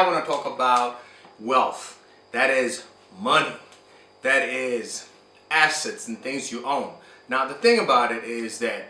I want to talk about wealth. That is money. That is assets and things you own. Now the thing about it is that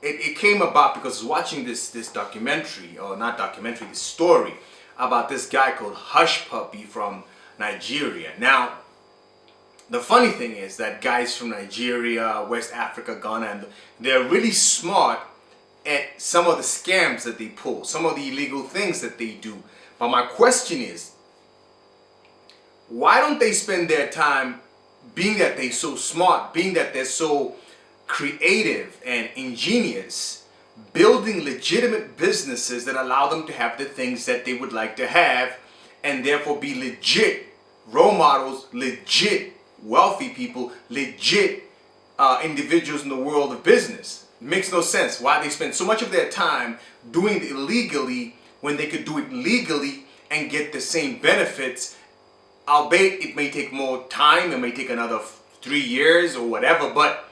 it came about because I was watching this documentary, or not documentary, this story about this guy called Hushpuppi from Nigeria. Now the funny thing is that guys from Nigeria, West Africa, Ghana, and they're really smart at some of the scams that they pull, some of the illegal things that they do. But my question is, why don't they spend their time, being that they're so smart, being that they're so creative and ingenious, building legitimate businesses that allow them to have the things that they would like to have, and therefore be legit role models, legit wealthy people, legit individuals in the world of business? It makes no sense why they spend so much of their time doing it illegally when they could do it legally and get the same benefits, albeit it may take more time, it may take another 3 years or whatever, but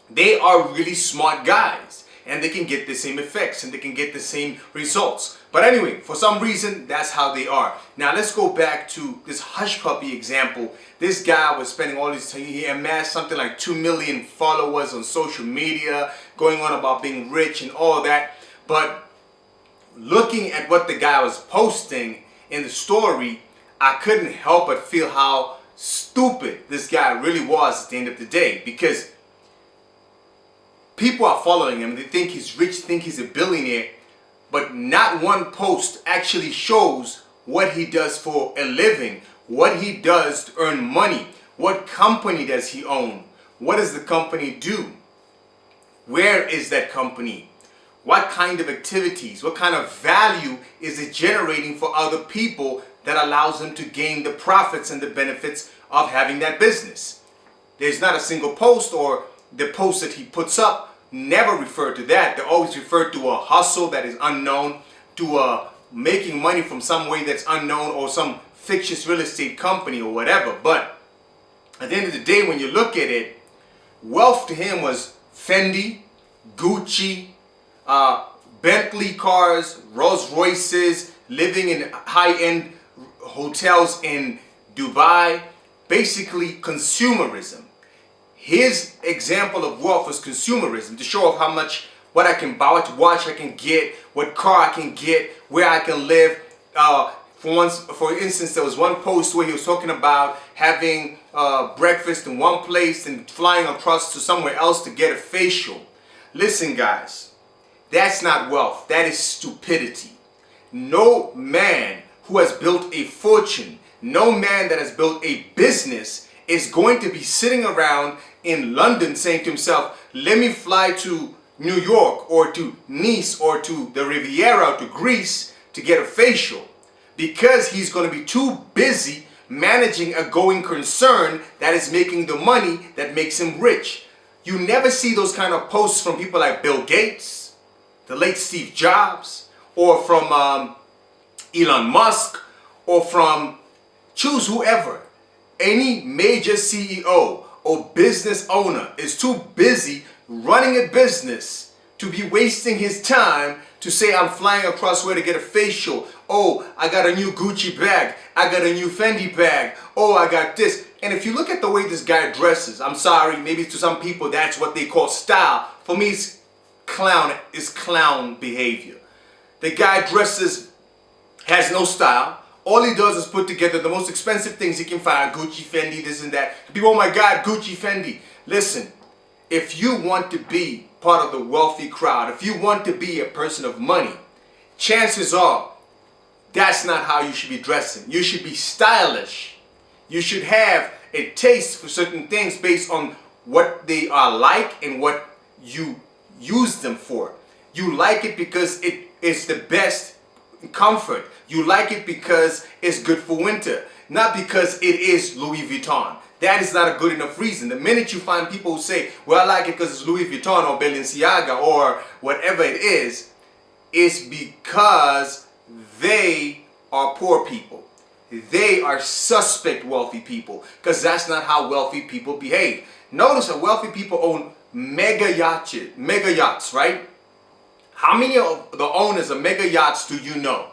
they are really smart guys and they can get the same effects and they can get the same results. But anyway, for some reason, that's how they are. Now let's go back to this Hushpuppi example. This guy was spending all this time, he amassed something like 2 million followers on social media, going on about being rich and all that. But looking at what the guy was posting in the story, I couldn't help but feel how stupid this guy really was at the end of the day, because people are following him, they think he's rich, think he's a billionaire, but not one post actually shows what he does for a living, what he does to earn money, what company does he own, what does the company do, where is that company, what kind of activities, what kind of value is it generating for other people that allows them to gain the profits and the benefits of having that business. There's not a single post, or the post that he puts up never refer to that. They always refer to a hustle that is unknown, to making money from some way that's unknown, or some fictitious real estate company or whatever. But at the end of the day, when you look at it, wealth to him was Fendi, Gucci, Bentley cars, Rolls Royces, living in high-end hotels in Dubai, basically consumerism. His example of wealth was consumerism, to show off how much, what I can buy, what watch I can get, what car I can get, where I can live. For instance, there was one post where he was talking about having breakfast in one place and flying across to somewhere else to get a facial. Listen guys, that's not wealth, that is stupidity. No man who has built a fortune, no man that has built a business is going to be sitting around in London saying to himself, let me fly to New York or to Nice or to the Riviera or to Greece to get a facial, because he's going to be too busy managing a going concern that is making the money that makes him rich. You never see those kind of posts from people like Bill Gates, the late Steve Jobs, or from Elon Musk, or from, choose whoever. Any major CEO or business owner is too busy running a business to be wasting his time to say, I'm flying across where to get a facial. Oh, I got a new Gucci bag. I got a new Fendi bag. Oh, I got this. And if you look at the way this guy dresses, I'm sorry, maybe to some people that's what they call style. For me, it's clown behavior. The guy dresses, has no style. All he does is put together the most expensive things he can find, Gucci, Fendi, this and that. People, oh my God, Gucci, Fendi. Listen, if you want to be part of the wealthy crowd, if you want to be a person of money, chances are that's not how you should be dressing. You should be stylish. You should have a taste for certain things based on what they are like and what you use them for. You like it because it is the best comfort. You like it because it's good for winter, not because it is Louis Vuitton. That is not a good enough reason. The minute you find people who say, well, I like it because it's Louis Vuitton or Balenciaga or whatever it is, it's because they are poor people. They are suspect wealthy people, because that's not how wealthy people behave. Notice that wealthy people own mega yachts, right? How many of the owners of mega yachts do you know?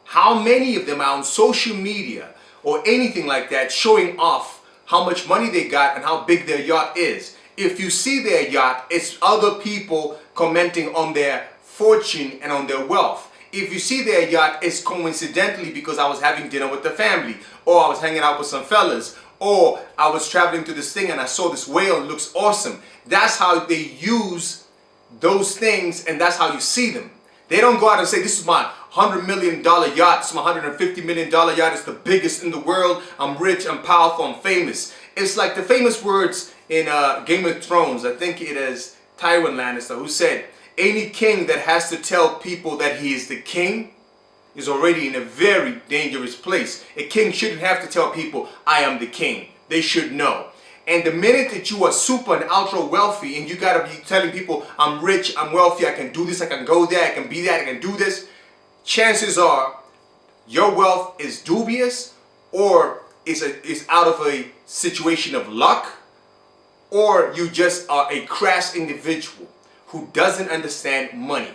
How many of them are on social media or anything like that showing off how much money they got and how big their yacht is? If you see their yacht, it's other people commenting on their fortune and on their wealth. If you see their yacht, it's coincidentally because I was having dinner with the family, or I was hanging out with some fellas, or I was traveling to this thing and I saw this whale, it looks awesome. That's how they use those things, and that's how you see them. They don't go out and say, this is my $100 million yacht, this is my $150 million yacht, it's the biggest in the world, I'm rich, I'm powerful, I'm famous. It's like the famous words in Game of Thrones, I think it is Tywin Lannister, who said, any king that has to tell people that he is the king is already in a very dangerous place. A king shouldn't have to tell people, I am the king. They should know. And the minute that you are super and ultra wealthy and you gotta be telling people, I'm rich, I'm wealthy, I can do this, I can go there, I can be that, I can do this, chances are your wealth is dubious, or is out of a situation of luck, or you just are a crass individual who doesn't understand money.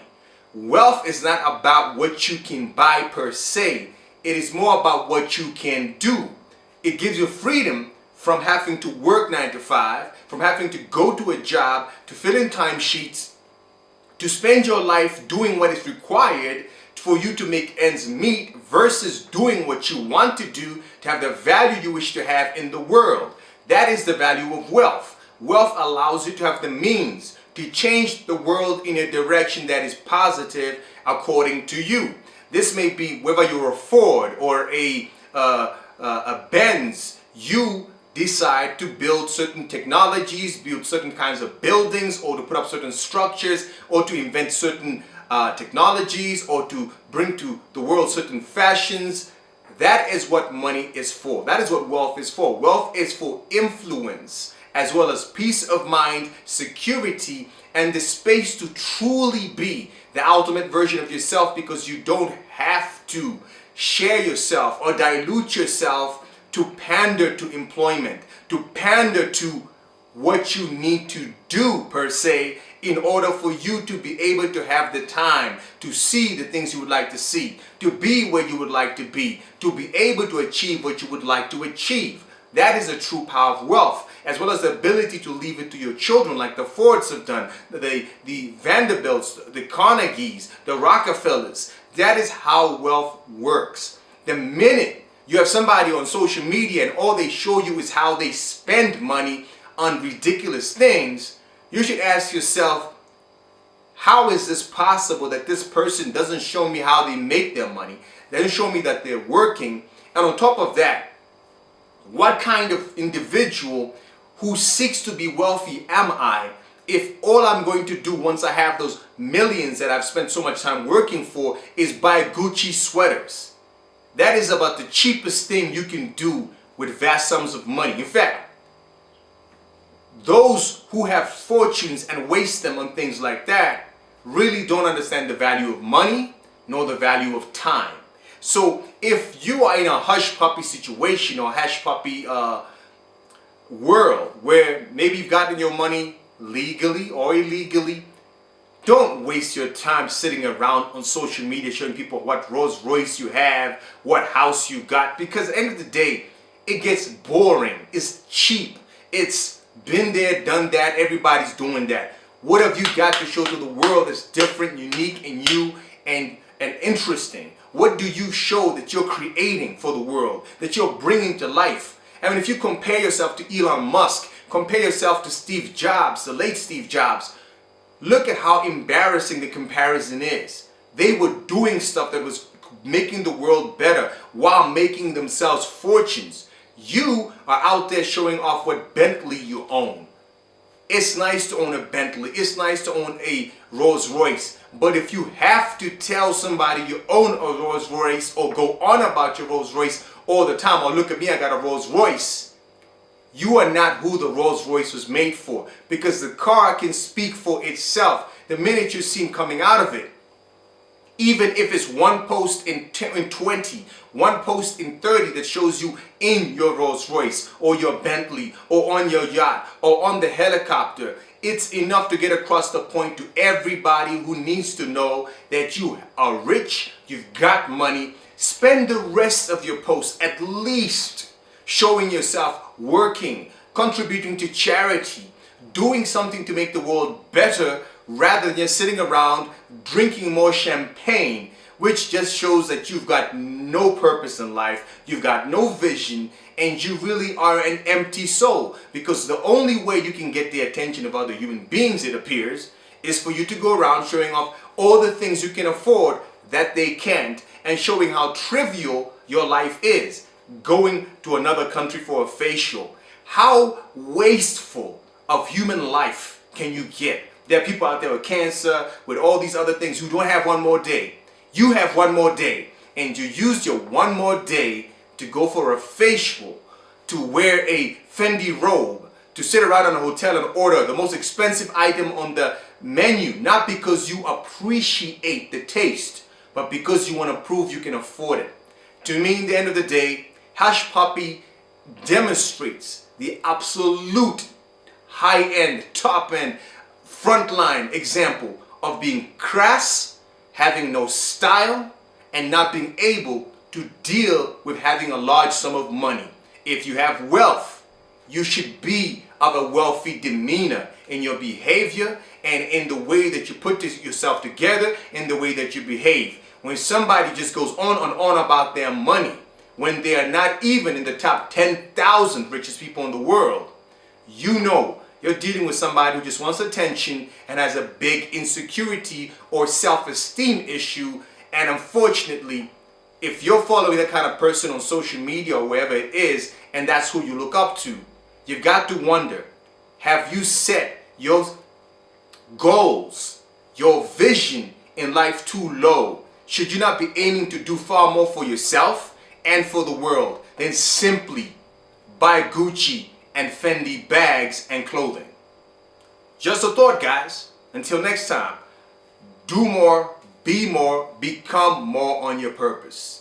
Wealth is not about what you can buy per se. It is more about what you can do. It gives you freedom from having to work 9 to 5, from having to go to a job, to fill in timesheets, to spend your life doing what is required for you to make ends meet, versus doing what you want to do to have the value you wish to have in the world. That is the value of wealth. Wealth allows you to have the means to change the world in a direction that is positive according to you. This may be whether you're a Ford or a Benz. You decide to build certain technologies, build certain kinds of buildings, or to put up certain structures, or to invent certain technologies, or to bring to the world certain fashions. That is what money is for. That is what wealth is for. Wealth is for influence, as well as peace of mind, security, and the space to truly be the ultimate version of yourself, because you don't have to share yourself or dilute yourself to pander to employment, to pander to what you need to do per se, in order for you to be able to have the time to see the things you would like to see, to be where you would like to be able to achieve what you would like to achieve. That is the true power of wealth, as well as the ability to leave it to your children, like the Fords have done, the Vanderbilts, the Carnegies, the Rockefellers. That is how wealth works. The minute you have somebody on social media and all they show you is how they spend money on ridiculous things, you should ask yourself, how is this possible that this person doesn't show me how they make their money? They don't show me that they're working. And on top of that, what kind of individual who seeks to be wealthy am I, if all I'm going to do once I have those millions that I've spent so much time working for is buy Gucci sweaters? That is about the cheapest thing you can do with vast sums of money. In fact, those who have fortunes and waste them on things like that really don't understand the value of money nor the value of time. So if you are in a Hushpuppi situation or Hushpuppi world where maybe you've gotten your money legally or illegally, don't waste your time sitting around on social media showing people what Rolls Royce you have, what house you got, because at the end of the day, it gets boring. It's cheap. It's been there, done that. Everybody's doing that. What have you got to show to the world that's different, unique, and you and interesting? What do you show that you're creating for the world, that you're bringing to life? I mean, if you compare yourself to Elon Musk, compare yourself to Steve Jobs, the late Steve Jobs, look at how embarrassing the comparison is. They were doing stuff that was making the world better while making themselves fortunes. You are out there showing off what Bentley you own. It's nice to own a Bentley. It's nice to own a Rolls Royce. But if you have to tell somebody you own a Rolls Royce, or go on about your Rolls Royce all the time, or look at me, I got a Rolls Royce, you are not who the Rolls Royce was made for, because the car can speak for itself the minute you see him coming out of it. Even if it's one post in 20, one post in 30 that shows you in your Rolls Royce or your Bentley or on your yacht or on the helicopter, it's enough to get across the point to everybody who needs to know that you are rich, you've got money. Spend the rest of your post at least showing yourself working, contributing to charity, doing something to make the world better rather than just sitting around drinking more champagne, which just shows that you've got no purpose in life, you've got no vision, and you really are an empty soul. Because the only way you can get the attention of other human beings, it appears, is for you to go around showing off all the things you can afford that they can't, and showing how trivial your life is. Going to another country for a facial. How wasteful of human life can you get? There are people out there with cancer, with all these other things, who don't have one more day. You have one more day, and you used your one more day to go for a facial, to wear a Fendi robe, to sit around in a hotel and order the most expensive item on the menu, not because you appreciate the taste, but because you want to prove you can afford it. To me, in the end of the day, Hushpuppi demonstrates the absolute high-end, top-end, frontline example of being crass, having no style, and not being able to deal with having a large sum of money. If you have wealth, you should be of a wealthy demeanor in your behavior and in the way that you put yourself together, in the way that you behave. When somebody just goes on about their money, when they are not even in the top 10,000 richest people in the world, you know you're dealing with somebody who just wants attention and has a big insecurity or self-esteem issue. And unfortunately, if you're following that kind of person on social media or wherever it is, and that's who you look up to, you've got to wonder, have you set your goals, your vision in life too low? Should you not be aiming to do far more for yourself and for the world than simply buy Gucci and Fendi bags and clothing? Just a thought, guys. Until next time, do more, be more, become more on your purpose.